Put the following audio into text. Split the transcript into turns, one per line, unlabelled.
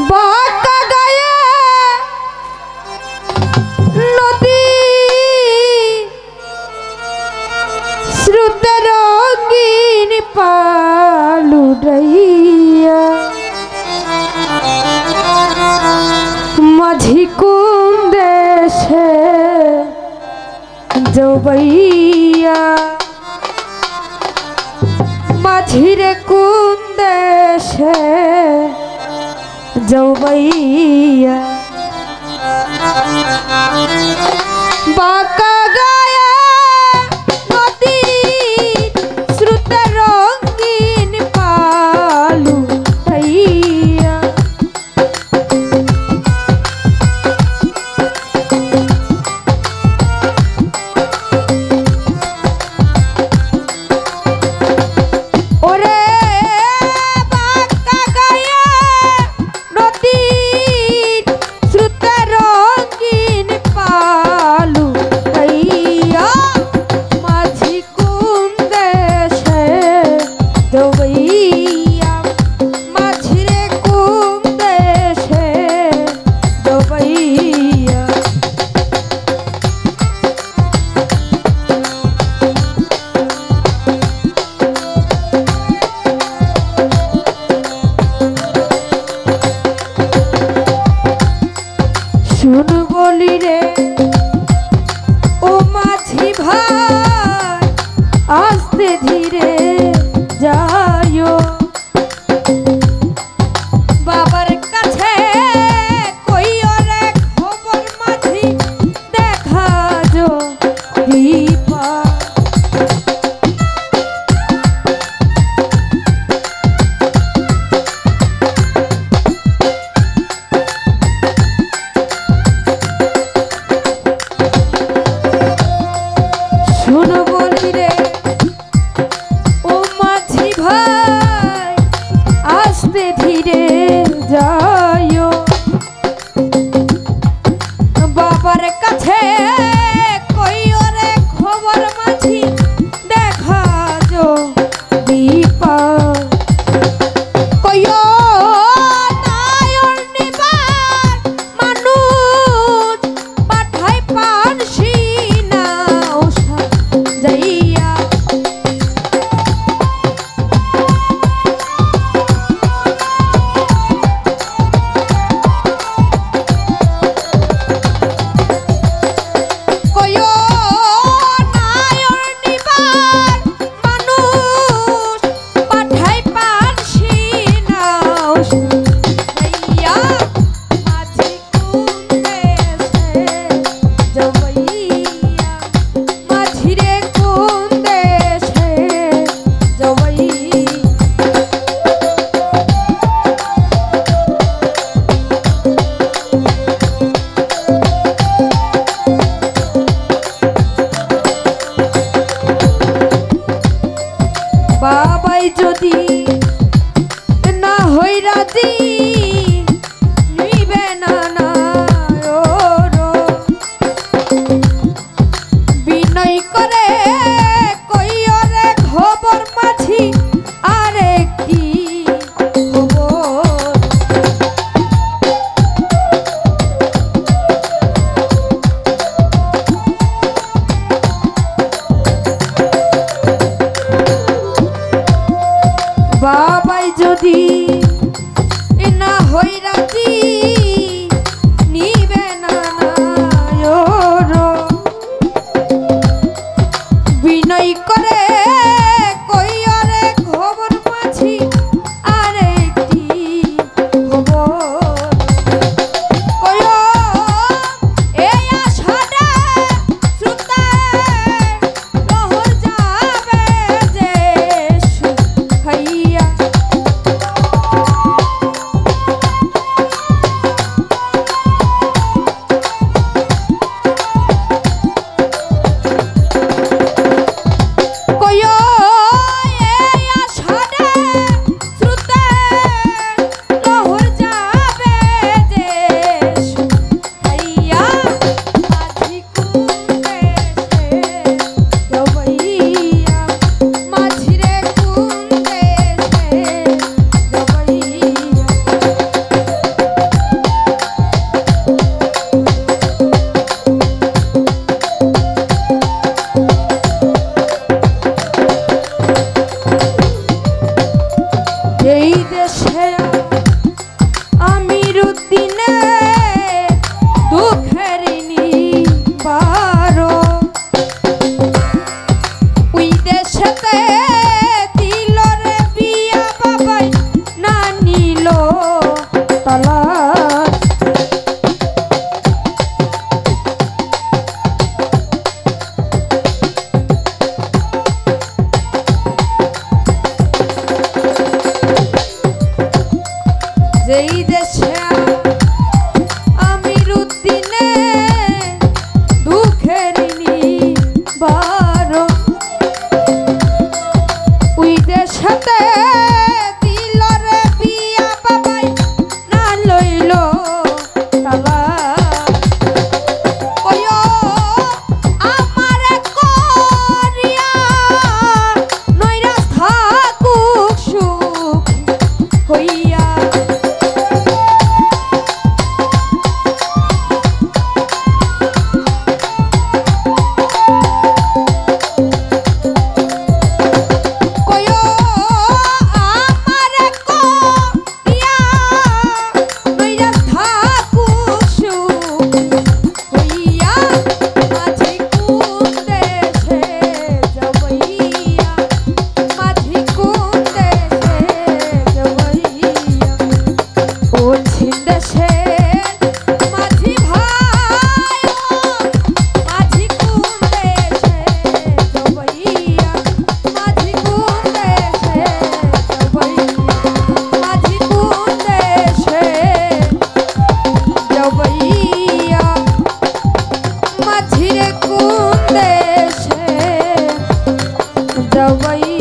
বাঁকা গায়ে নদী শ্রুতে রঙিন পালুড়াইয়া মাঝি কোন দেশে জৌবইয়া মাঝিরে কোন দেশে জৌবইয়া বাঁকা গায়ে নদী শ্রুতে রঙিন পালুড়াইয়া শুন বলি রে ও মাঝি ভাই আস্তে ধীরে যাইও বাবার কাছে কইও রে খবর মাঝি দেখা যো দীপা শুনো বলি রে ও মাঝি ভাই আস্তে ধীরে যাইও বাবার কাছে কইও রে খবর মাঝি দেখা যো দীপা কইও বাবাই যদি না হই রাজি নিবে না না বিনয় করে কইও রে খবর মাঝি আরে কি খবর বাবাই যদি না হই রাজি নিবে না বিনয় করে কইও রে খবর মাঝি আরে কি খবর কইও এই আশাটা শ্রুতে লহর যাবে যে সুখাইয়া যেই দেশে আমির উদ্দিনে দুঃখের নিবারো ওই দেশেতে দিল রে বিয়া বাবাই না নিল তালাক যেই দেশে আমির উদ্দিনে দুঃখের নিবারো ওই দেশেতে দিল রে বিয়া বাবাই না লইল তালাক ওয়ো আমারে করিয়া নৈরাশ থাকুক সুখ হইয়া মাঝিরে কোন দেশে যাবাই